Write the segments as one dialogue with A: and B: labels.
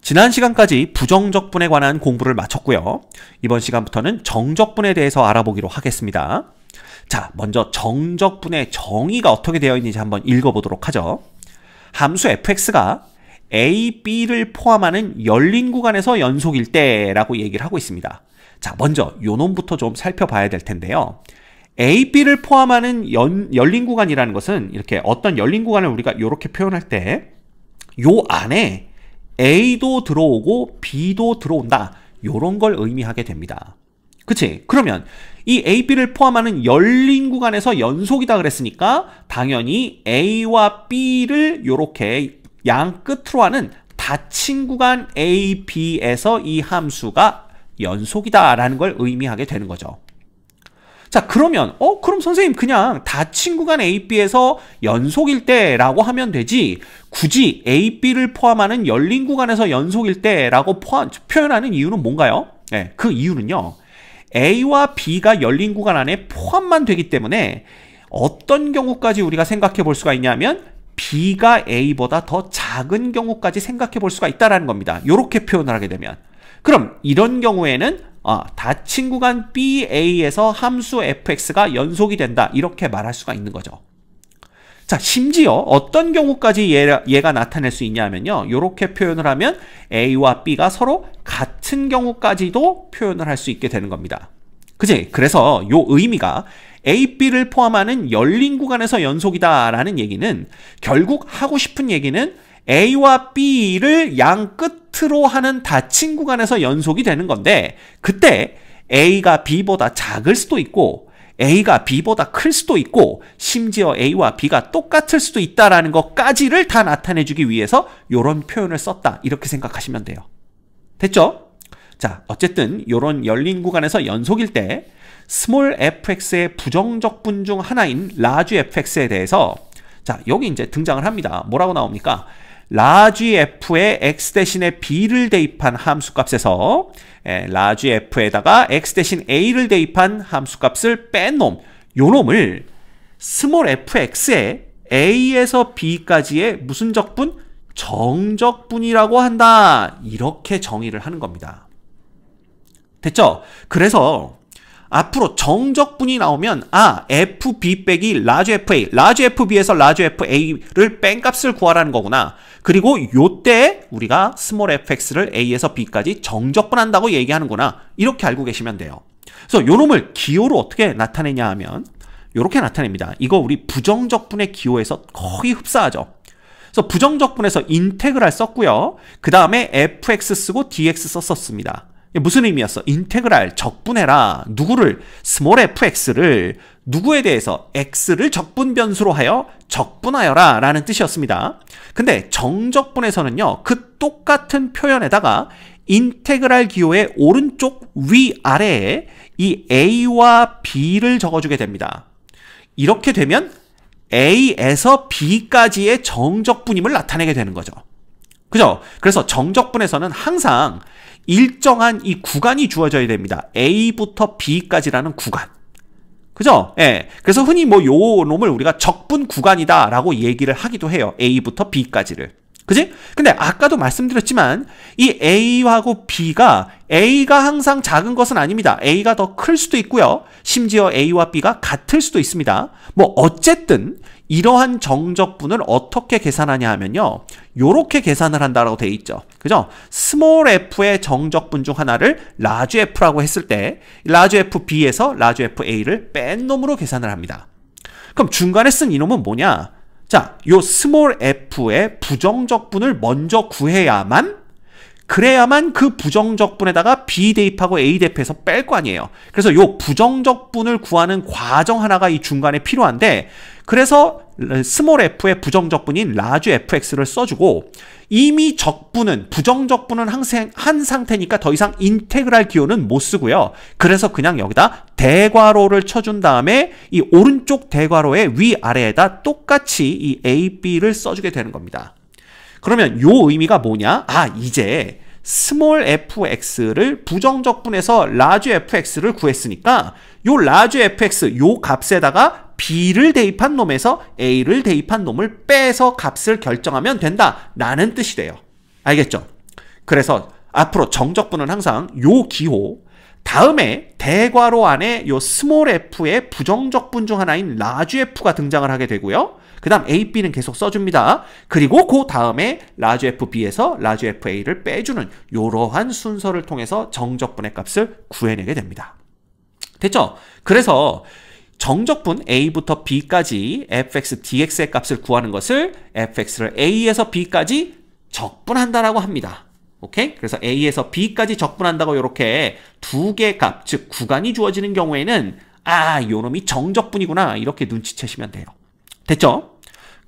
A: 지난 시간까지 부정적분에 관한 공부를 마쳤고요. 이번 시간부터는 정적분에 대해서 알아보기로 하겠습니다. 자, 먼저 정적분의 정의가 어떻게 되어 있는지 한번 읽어보도록 하죠. 함수 fx가 a, b를 포함하는 열린 구간에서 연속일 때라고 얘기를 하고 있습니다. 자, 먼저 요 놈부터 좀 살펴봐야 될 텐데요. a, b를 포함하는 열린 구간이라는 것은 이렇게 어떤 열린 구간을 우리가 이렇게 표현할 때 요 안에 A도 들어오고 B도 들어온다. 요런 걸 의미하게 됩니다. 그치? 그러면 이 A, B를 포함하는 열린 구간에서 연속이다 그랬으니까 당연히 A와 B를 요렇게 양 끝으로 하는 닫힌 구간 A, B에서 이 함수가 연속이다 라는 걸 의미하게 되는 거죠. 자, 그러면 그럼 선생님 그냥 닫힌 구간 A, B에서 연속일 때라고 하면 되지 굳이 A, B를 포함하는 열린 구간에서 연속일 때라고 표현하는 이유는 뭔가요? 네, 그 이유는요. A와 B가 열린 구간 안에 포함만 되기 때문에 어떤 경우까지 우리가 생각해 볼 수가 있냐면 B가 A보다 더 작은 경우까지 생각해 볼 수가 있다는 겁니다. 이렇게 표현을 하게 되면. 그럼 이런 경우에는 닫힌 구간 BA에서 함수 fx가 연속이 된다. 이렇게 말할 수가 있는 거죠. 자, 심지어 어떤 경우까지 얘가 나타낼 수 있냐면요. 이렇게 표현을 하면 A와 B가 서로 같은 경우까지도 표현을 할 수 있게 되는 겁니다. 그치? 그래서 요 의미가 A, B를 포함하는 열린 구간에서 연속이다 라는 얘기는 결국 하고 싶은 얘기는 A와 B를 양 끝으로 하는 닫힌 구간에서 연속이 되는 건데 그때 A가 B보다 작을 수도 있고 A가 B보다 클 수도 있고 심지어 A와 B가 똑같을 수도 있다라는 것까지를 다 나타내주기 위해서 이런 표현을 썼다. 이렇게 생각하시면 돼요. 됐죠? 자, 어쨌든 이런 열린 구간에서 연속일 때 스몰 fx의 부정적분 중 하나인 라지 fx에 대해서 자, 여기 이제 등장을 합니다. 뭐라고 나옵니까? 라지 f에 x 대신에 b를 대입한 함수값에서 라지 f에다가 x 대신 a를 대입한 함수값을 뺀 놈, 요 놈을 스몰 fx에 a에서 b까지의 무슨 적분? 정적분이라고 한다. 이렇게 정의를 하는 겁니다. 됐죠? 그래서 앞으로 정적분이 나오면 FB 빼기 라지 FA, 라지 FB에서 라지 FA를 뺀 값을 구하라는 거구나. 그리고 요때 우리가 스몰 fx를 A에서 B까지 정적분한다고 얘기하는구나. 이렇게 알고 계시면 돼요. 그래서 요 놈을 기호로 어떻게 나타내냐 하면 요렇게 나타냅니다. 이거 우리 부정적분의 기호에서 거의 흡사하죠. 그래서 부정적분에서 인테그랄 썼고요. 그 다음에 fx 쓰고 dx 썼습니다. 무슨 의미였어? 인테그랄 적분해라. 누구를? 스몰 fx를 누구에 대해서 x를 적분 변수로 하여 적분하여라 라는 뜻이었습니다. 근데 정적분에서는요. 그 똑같은 표현에다가 인테그랄 기호의 오른쪽 위아래에 이 a와 b를 적어주게 됩니다. 이렇게 되면 a에서 b까지의 정적분임을 나타내게 되는 거죠. 그죠? 그래서 정적분에서는 항상 일정한 이 구간이 주어져야 됩니다. A부터 B까지라는 구간. 그죠? 예. 그래서 흔히 뭐 요 놈을 우리가 적분 구간이다 라고 얘기를 하기도 해요. A부터 B까지를. 그지? 근데 아까도 말씀드렸지만 이 A하고 B가 A가 항상 작은 것은 아닙니다. A가 더 클 수도 있고요. 심지어 A와 B가 같을 수도 있습니다. 뭐 어쨌든 이러한 정적분을 어떻게 계산하냐 하면요. 요렇게 계산을 한다라고 되어 있죠. 그죠? 스몰 f의 정적분 중 하나를 라지 f라고 했을 때 라지 fb에서 라지 fa를 뺀 놈으로 계산을 합니다. 그럼 중간에 쓴 이놈은 뭐냐? 자, 요 스몰 f의 부정적분을 먼저 구해야만 그래야만 그 부정적분에다가 b 대입하고 a 대입해서 뺄 거 아니에요. 그래서 요 부정적분을 구하는 과정 하나가 이 중간에 필요한데 그래서 스몰 f의 부정적분인 라지 fx를 써주고 이미 부정적분은 한 상태니까 더 이상 인테그랄 기호는 못 쓰고요. 그래서 그냥 여기다 대괄호를 쳐준 다음에 이 오른쪽 대괄호의 위아래에다 똑같이 이 a, b를 써주게 되는 겁니다. 그러면 요 의미가 뭐냐? 이제 스몰 fx를 부정적분에서 라지 fx를 구했으니까 요 라지 fx 요 값에다가 b를 대입한 놈에서 a를 대입한 놈을 빼서 값을 결정하면 된다 라는 뜻이 돼요. 알겠죠? 그래서 앞으로 정적분은 항상 요 기호 다음에 대괄호 안에 요 스몰 f의 부정적분 중 하나인 라지 f가 등장을 하게 되고요. 그 다음 a, b는 계속 써줍니다. 그리고 그 다음에 라지 fb에서 라지 fa를 빼주는 이러한 순서를 통해서 정적분의 값을 구해내게 됩니다. 됐죠? 그래서 정적분 a부터 b까지 fx, dx의 값을 구하는 것을 fx를 a에서 b까지 적분한다라고 합니다. 오케이? 그래서 a에서 b까지 적분한다고 이렇게 두 개의 값, 즉 구간이 주어지는 경우에는 요 놈이 정적분이구나 이렇게 눈치채시면 돼요. 됐죠?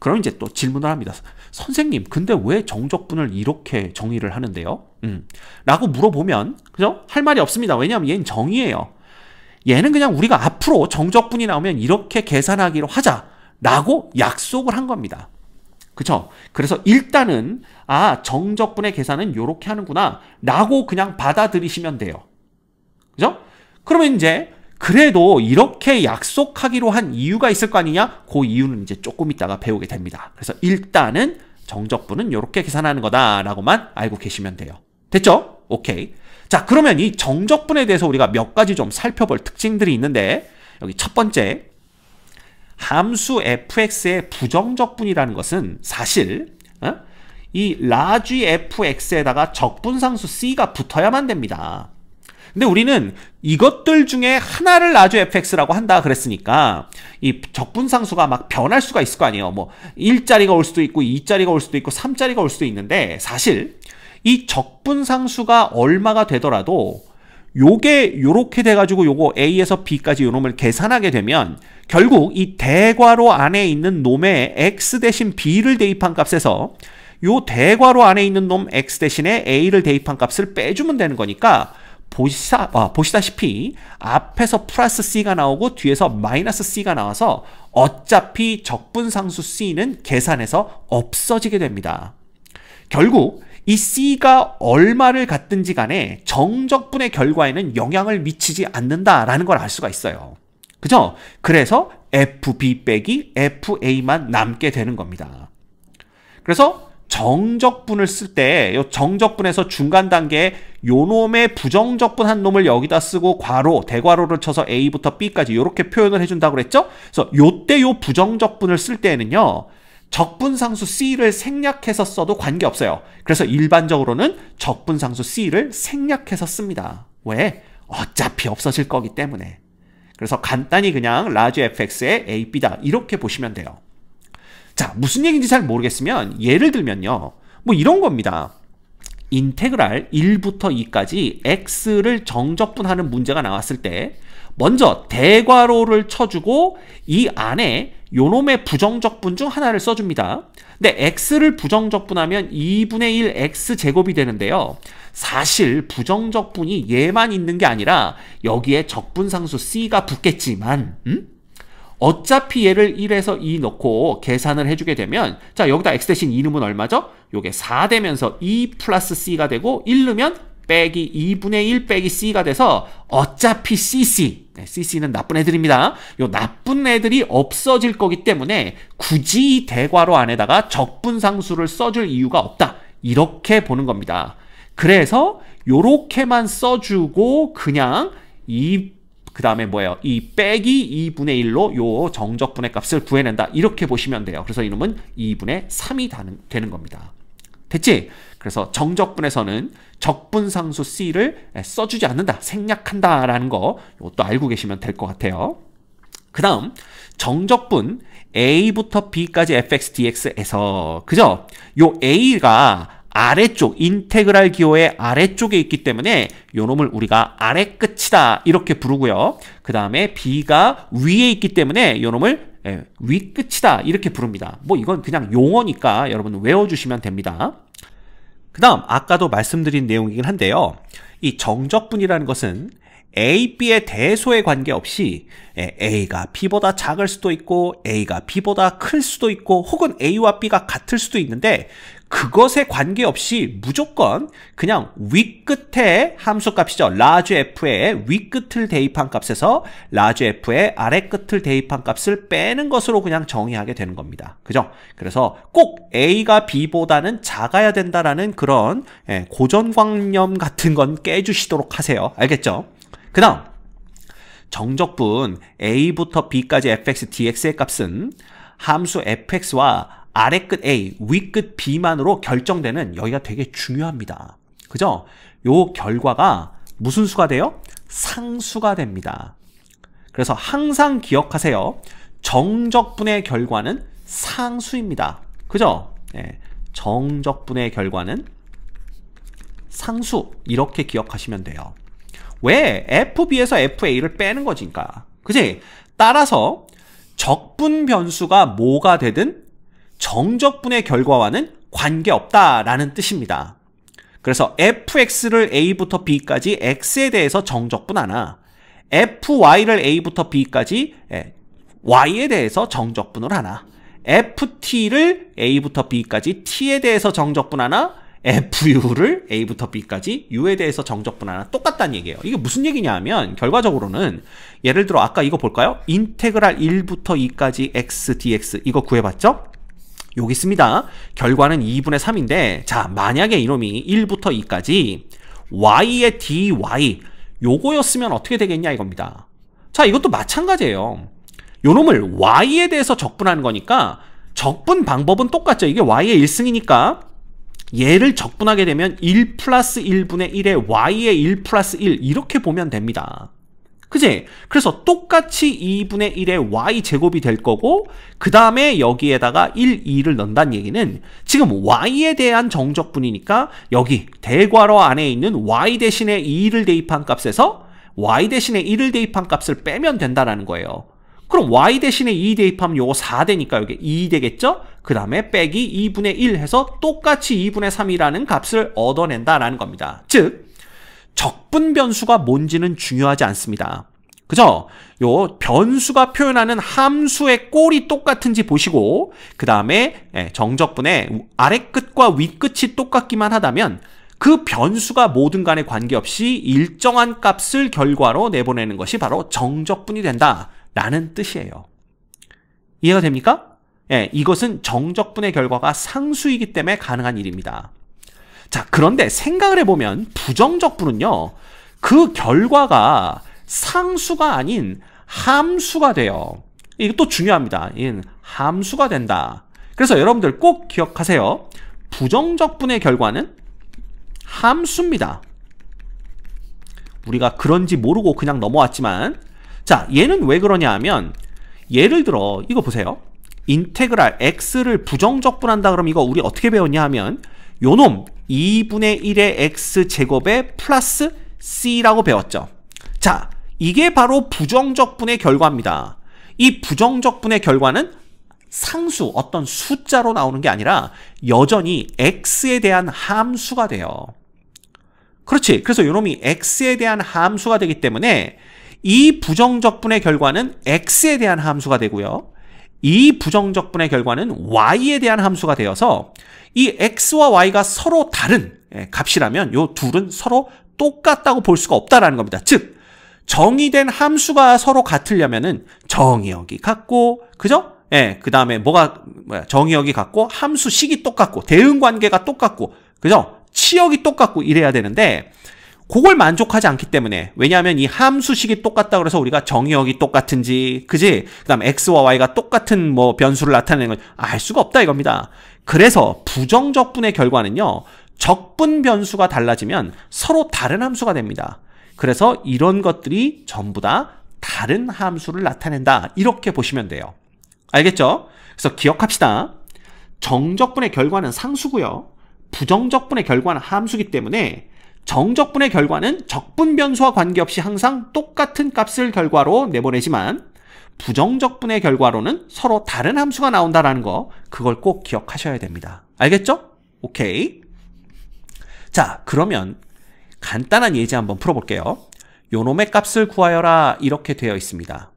A: 그럼 이제 또 질문을 합니다. 선생님, 근데 왜 정적분을 이렇게 정의를 하는데요? 라고 물어보면 그죠? 할 말이 없습니다. 왜냐하면 얘는 정의예요. 얘는 그냥 우리가 앞으로 정적분이 나오면 이렇게 계산하기로 하자라고 약속을 한 겁니다. 그쵸? 그래서 일단은 정적분의 계산은 이렇게 하는구나 라고 그냥 받아들이시면 돼요. 그죠? 그러면 이제 그래도 이렇게 약속하기로 한 이유가 있을 거 아니냐? 그 이유는 이제 조금 있다가 배우게 됩니다. 그래서 일단은 정적분은 이렇게 계산하는 거다라고만 알고 계시면 돼요. 됐죠? 오케이. 자, 그러면 이 정적분에 대해서 우리가 몇 가지 좀 살펴볼 특징들이 있는데 여기 첫 번째, 함수 fx의 부정적분이라는 것은 사실 이 라지 fx에다가 적분상수 c가 붙어야만 됩니다. 근데 우리는 이것들 중에 하나를 라지 fx라고 한다 그랬으니까 이 적분상수가 막 변할 수가 있을 거 아니에요. 뭐 1자리가 올 수도 있고 2자리가 올 수도 있고 3자리가 올 수도 있는데 사실 이 적분상수가 얼마가 되더라도 요게 요렇게 돼가지고 요거 a에서 b까지 요 놈을 계산하게 되면 결국 이 대괄호 안에 있는 놈의 x 대신 b를 대입한 값에서 요 대괄호 안에 있는 놈 x 대신에 a를 대입한 값을 빼주면 되는 거니까 보시다시피 앞에서 플러스 c가 나오고 뒤에서 마이너스 c가 나와서 어차피 적분상수 c는 계산해서 없어지게 됩니다. 결국 이 c가 얼마를 갖든지 간에 정적분의 결과에는 영향을 미치지 않는다라는 걸 알 수가 있어요. 그죠? 그래서 fb 빼기 fa만 남게 되는 겁니다. 그래서 정적분을 쓸 때 이 정적분에서 중간 단계에 요 놈의 부정적분 한 놈을 여기다 쓰고 괄호, 대괄호를 쳐서 a부터 b까지 이렇게 표현을 해준다고 그랬죠? 그래서 요때 요 부정적분을 쓸 때에는요. 적분상수 c를 생략해서 써도 관계없어요. 그래서 일반적으로는 적분상수 c를 생략해서 씁니다. 왜? 어차피 없어질 거기 때문에. 그래서 간단히 그냥 라지 fx의 a, b다 이렇게 보시면 돼요. 자, 무슨 얘기인지 잘 모르겠으면 예를 들면요. 뭐 이런 겁니다. 인테그랄 1부터 2까지 x를 정적분하는 문제가 나왔을 때 먼저 대괄호를 쳐주고 이 안에 요놈의 부정적분 중 하나를 써줍니다. 근데 x를 부정적분하면 2분의 1 x제곱이 되는데요. 사실 부정적분이 얘만 있는 게 아니라 여기에 적분상수 c가 붙겠지만 어차피 얘를 1에서 2 넣고 계산을 해주게 되면 자 여기다 x 대신 2 넣으면 얼마죠? 요게 4 되면서 2 플러스 c가 되고 1 넣으면 빼기 2분의 1 빼기 c가 돼서 어차피 cc, cc는 나쁜 애들입니다. 요 나쁜 애들이 없어질 거기 때문에 굳이 이 대괄호 안에다가 적분상수를 써줄 이유가 없다. 이렇게 보는 겁니다. 그래서 요렇게만 써주고 그냥 그 다음에 뭐예요? 이 빼기 2분의 1로 요 정적분의 값을 구해낸다. 이렇게 보시면 돼요. 그래서 이놈은 2분의 3이 되는 겁니다. 됐지? 그래서 정적분에서는 적분상수 c를 써주지 않는다. 생략한다라는 거 이것도 알고 계시면 될 것 같아요. 그 다음 정적분 a부터 b까지 fx dx에서 그죠? 요 a가 아래쪽 인테그랄 기호의 아래쪽에 있기 때문에 요 놈을 우리가 아래 끝이다 이렇게 부르고요. 그 다음에 b가 위에 있기 때문에 요 놈을 위 끝이다 이렇게 부릅니다. 뭐 이건 그냥 용어니까 여러분 외워주시면 됩니다. 그 다음 아까도 말씀드린 내용이긴 한데요. 이 정적분이라는 것은 A, B의 대소에 관계없이 A가 B보다 작을 수도 있고 A가 B보다 클 수도 있고 혹은 A와 B가 같을 수도 있는데 그것에 관계없이 무조건 그냥 윗끝에 함수값이죠. large f의 윗끝을 대입한 값에서 large f의 아래끝을 대입한 값을 빼는 것으로 그냥 정의하게 되는 겁니다. 그죠? 그래서 꼭 A가 B보다는 작아야 된다라는 그런 고정관념 같은 건 깨주시도록 하세요. 알겠죠? 그 다음 정적분 A부터 B까지 fx, dx의 값은 함수 fx와 아래끝 A, 윗끝 B만으로 결정되는 여기가 되게 중요합니다. 그죠? 요 결과가 무슨 수가 돼요? 상수가 됩니다. 그래서 항상 기억하세요. 정적분의 결과는 상수입니다. 그죠? 네, 정적분의 결과는 상수 이렇게 기억하시면 돼요. 왜? FB에서 FA를 빼는 거니까. 그지? 따라서 적분 변수가 뭐가 되든 정적분의 결과와는 관계없다라는 뜻입니다. 그래서 fx를 a부터 b까지 x에 대해서 정적분하나 fy를 a부터 b까지 y에 대해서 정적분을 하나 ft를 a부터 b까지 t에 대해서 정적분하나 fu를 a부터 b까지 u에 대해서 정적분하나 똑같다는 얘기예요. 이게 무슨 얘기냐 하면 결과적으로는 예를 들어 아까 이거 볼까요? 인테그랄 1부터 2까지 x dx 이거 구해봤죠? 여기 있습니다. 결과는 2분의 3인데 자 만약에 이놈이 1부터 2까지 y의 dy 요거였으면 어떻게 되겠냐 이겁니다. 자 이것도 마찬가지예요. 요놈을 y에 대해서 적분하는 거니까 적분 방법은 똑같죠. 이게 y의 1승이니까 얘를 적분하게 되면 1 플러스 1분의 1에 y의 1 플러스 1 이렇게 보면 됩니다. 그지? 그래서 똑같이 2분의 1의 y제곱이 될 거고 그 다음에 여기에다가 1, 2를 넣는다는 얘기는 지금 y에 대한 정적분이니까 여기 대괄호 안에 있는 y 대신에 2를 대입한 값에서 y 대신에 1을 대입한 값을 빼면 된다라는 거예요. 그럼 y 대신에 2 대입하면 요거 4 되니까 여기 2 되겠죠? 그 다음에 빼기 2분의 1 해서 똑같이 2분의 3이라는 값을 얻어낸다라는 겁니다. 즉 적분 변수가 뭔지는 중요하지 않습니다. 그죠? 요 변수가 표현하는 함수의 꼴이 똑같은지 보시고 그 다음에 정적분의 아래끝과 윗끝이 똑같기만 하다면 그 변수가 뭐든 간에 관계없이 일정한 값을 결과로 내보내는 것이 바로 정적분이 된다라는 뜻이에요. 이해가 됩니까? 이것은 정적분의 결과가 상수이기 때문에 가능한 일입니다. 자, 그런데 생각을 해보면 부정적분은요. 그 결과가 상수가 아닌 함수가 돼요. 이것도 중요합니다. 이는 함수가 된다. 그래서 여러분들 꼭 기억하세요. 부정적분의 결과는 함수입니다. 우리가 그런지 모르고 그냥 넘어왔지만 자, 얘는 왜 그러냐 하면 예를 들어 이거 보세요. 인테그랄 x를 부정적분한다 그러면 이거 우리 어떻게 배웠냐 하면 요놈 2분의 1의 x제곱에 플러스 c라고 배웠죠. 자, 이게 바로 부정적분의 결과입니다. 이 부정적분의 결과는 상수, 어떤 숫자로 나오는 게 아니라 여전히 x에 대한 함수가 돼요. 그렇지. 그래서 요놈이 x에 대한 함수가 되기 때문에 이 부정적분의 결과는 x에 대한 함수가 되고요. 이 부정적분의 결과는 y에 대한 함수가 되어서 이 x와 y가 서로 다른 값이라면 요 둘은 서로 똑같다고 볼 수가 없다라는 겁니다. 즉 정의된 함수가 서로 같으려면은 정의역이 같고 그죠? 그 다음에 정의역이 같고 함수식이 똑같고 대응관계가 똑같고 그죠? 치역이 똑같고 이래야 되는데 그걸 만족하지 않기 때문에 왜냐하면 이 함수식이 똑같다 그래서 우리가 정의역이 똑같은지 그지? 그 다음에 x와 y가 똑같은 변수를 나타내는 걸 알 수가 없다 이겁니다. 그래서 부정적분의 결과는요. 적분 변수가 달라지면 서로 다른 함수가 됩니다. 그래서 이런 것들이 전부 다 다른 함수를 나타낸다 이렇게 보시면 돼요. 알겠죠? 그래서 기억합시다. 정적분의 결과는 상수고요. 부정적분의 결과는 함수이기 때문에 정적분의 결과는 적분 변수와 관계없이 항상 똑같은 값을 결과로 내보내지만 부정적분의 결과로는 서로 다른 함수가 나온다는 거 그걸 꼭 기억하셔야 됩니다. 알겠죠? 오케이. 자, 그러면 간단한 예제 한번 풀어볼게요. 요놈의 값을 구하여라 이렇게 되어 있습니다.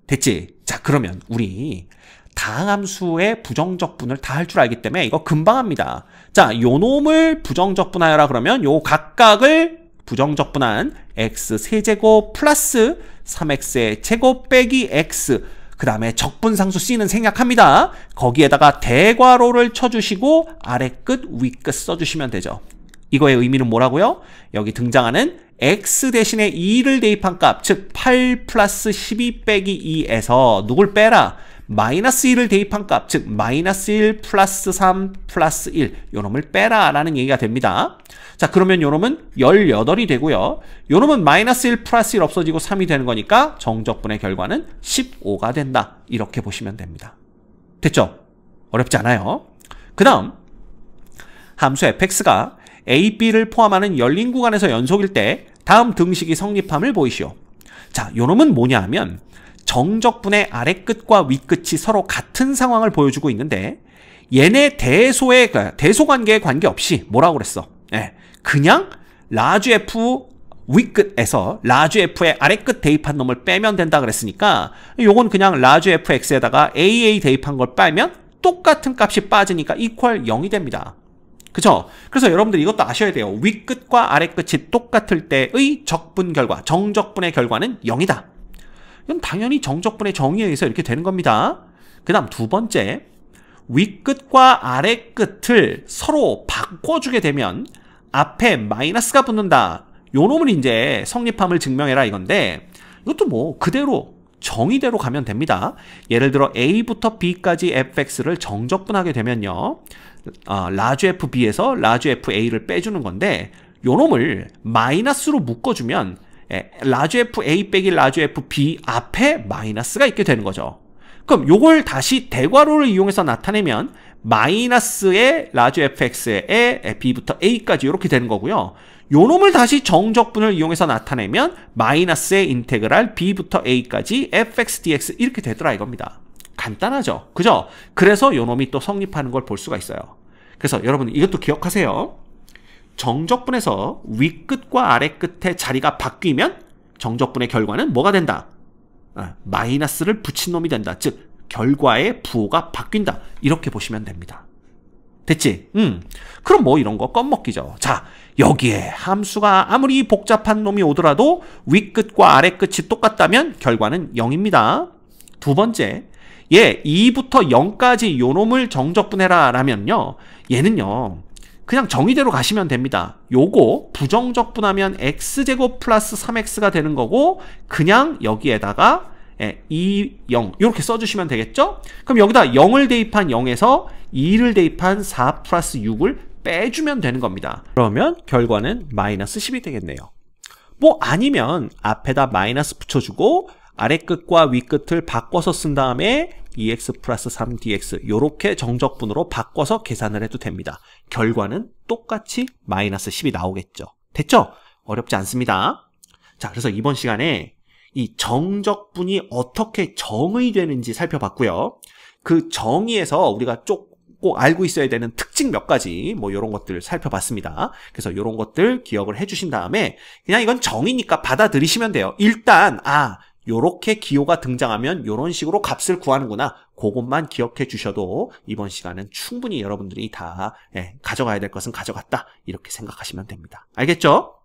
A: 됐지? 자, 그러면 우리 다항함수의 부정적분을 다 할 줄 알기 때문에 이거 금방 합니다. 자, 요 놈을 부정적분하여라 그러면 요 각각을 부정적분한 x 세제곱 플러스 3x의 제곱 빼기 x, 그 다음에 적분상수 c는 생략합니다. 거기에다가 대괄호를 쳐주시고 아래 끝, 위 끝 써주시면 되죠. 이거의 의미는 뭐라고요? 여기 등장하는 x 대신에 2를 대입한 값, 즉 8 플러스 12 빼기 2에서 누굴 빼라? 마이너스 1을 대입한 값, 즉 마이너스 1 플러스 3 플러스 1, 요놈을 빼라 라는 얘기가 됩니다. 자, 그러면 요놈은 18이 되고요. 요놈은 마이너스 1 플러스 1 없어지고 3이 되는 거니까 정적분의 결과는 15가 된다. 이렇게 보시면 됩니다. 됐죠? 어렵지 않아요. 그 다음 함수 fx가 a, b를 포함하는 열린 구간에서 연속일 때 다음 등식이 성립함을 보이시오. 자, 요놈은 뭐냐 하면 정적분의 아래 끝과 위 끝이 서로 같은 상황을 보여주고 있는데 얘네 대소관계에 관계없이 뭐라고 그랬어? 네, 그냥 라주 F 위 끝에서 라주 F의 아래 끝 대입한 놈을 빼면 된다 그랬으니까 요건 그냥 라주 FX에다가 AA 대입한 걸 빼면 똑같은 값이 빠지니까 이퀄 0이 됩니다. 그쵸? 그래서 여러분들 이것도 아셔야 돼요. 위 끝과 아래 끝이 똑같을 때의 적분 결과, 정적분의 결과는 0이다. 이건 당연히 정적분의 정의에 의해서 이렇게 되는 겁니다. 그 다음 두 번째, 윗끝과 아래끝을 서로 바꿔주게 되면 앞에 마이너스가 붙는다. 요 놈을 이제 성립함을 증명해라 이건데 이것도 뭐 그대로 정의대로 가면 됩니다. 예를 들어 A부터 B까지 fx를 정적분하게 되면요. 라주 FB에서 라주 FA를 빼주는 건데 요 놈을 마이너스로 묶어주면 라주 FA 빼기 라주 FB 앞에 마이너스가 있게 되는 거죠. 그럼 요걸 다시 대괄호를 이용해서 나타내면 마이너스의 라주 fx의 b부터 a까지 이렇게 되는 거고요. 요 놈을 다시 정적분을 이용해서 나타내면 마이너스의 인테그랄 b부터 a까지 fx dx 이렇게 되더라 이겁니다. 간단하죠? 그죠? 그래서 요 놈이 또 성립하는 걸 볼 수가 있어요. 그래서 여러분 이것도 기억하세요. 정적분에서 윗끝과 아래끝의 자리가 바뀌면 정적분의 결과는 뭐가 된다? 마이너스를 붙인 놈이 된다. 즉 결과의 부호가 바뀐다. 이렇게 보시면 됩니다. 됐지? 그럼 뭐 이런 거 껌먹기죠. 자, 여기에 함수가 아무리 복잡한 놈이 오더라도 윗끝과 아래끝이 똑같다면 결과는 0입니다. 두 번째, 2부터 0까지 요 놈을 정적분해라 라면요. 얘는요. 그냥 정의대로 가시면 됩니다. 요거 부정적분하면 x제곱 플러스 3x가 되는 거고 그냥 여기에다가 2, 0 이렇게 써주시면 되겠죠? 그럼 여기다 0을 대입한 0에서 2를 대입한 4 플러스 6을 빼주면 되는 겁니다. 그러면 결과는 마이너스 10이 되겠네요. 뭐 아니면 앞에다 마이너스 붙여주고 아래끝과 윗끝을 바꿔서 쓴 다음에 2x 플러스 3dx 요렇게 정적분으로 바꿔서 계산을 해도 됩니다. 결과는 똑같이 마이너스 10이 나오겠죠. 됐죠? 어렵지 않습니다. 자, 그래서 이번 시간에 이 정적분이 어떻게 정의되는지 살펴봤고요. 그 정의에서 우리가 꼭 알고 있어야 되는 특징 몇 가지 뭐 이런 것들 살펴봤습니다. 그래서 이런 것들 기억을 해주신 다음에 그냥 이건 정의니까 받아들이시면 돼요. 일단 요렇게 기호가 등장하면 요런 식으로 값을 구하는구나. 그것만 기억해 주셔도 이번 시간은 충분히 여러분들이 다 가져가야 될 것은 가져갔다. 이렇게 생각하시면 됩니다. 알겠죠?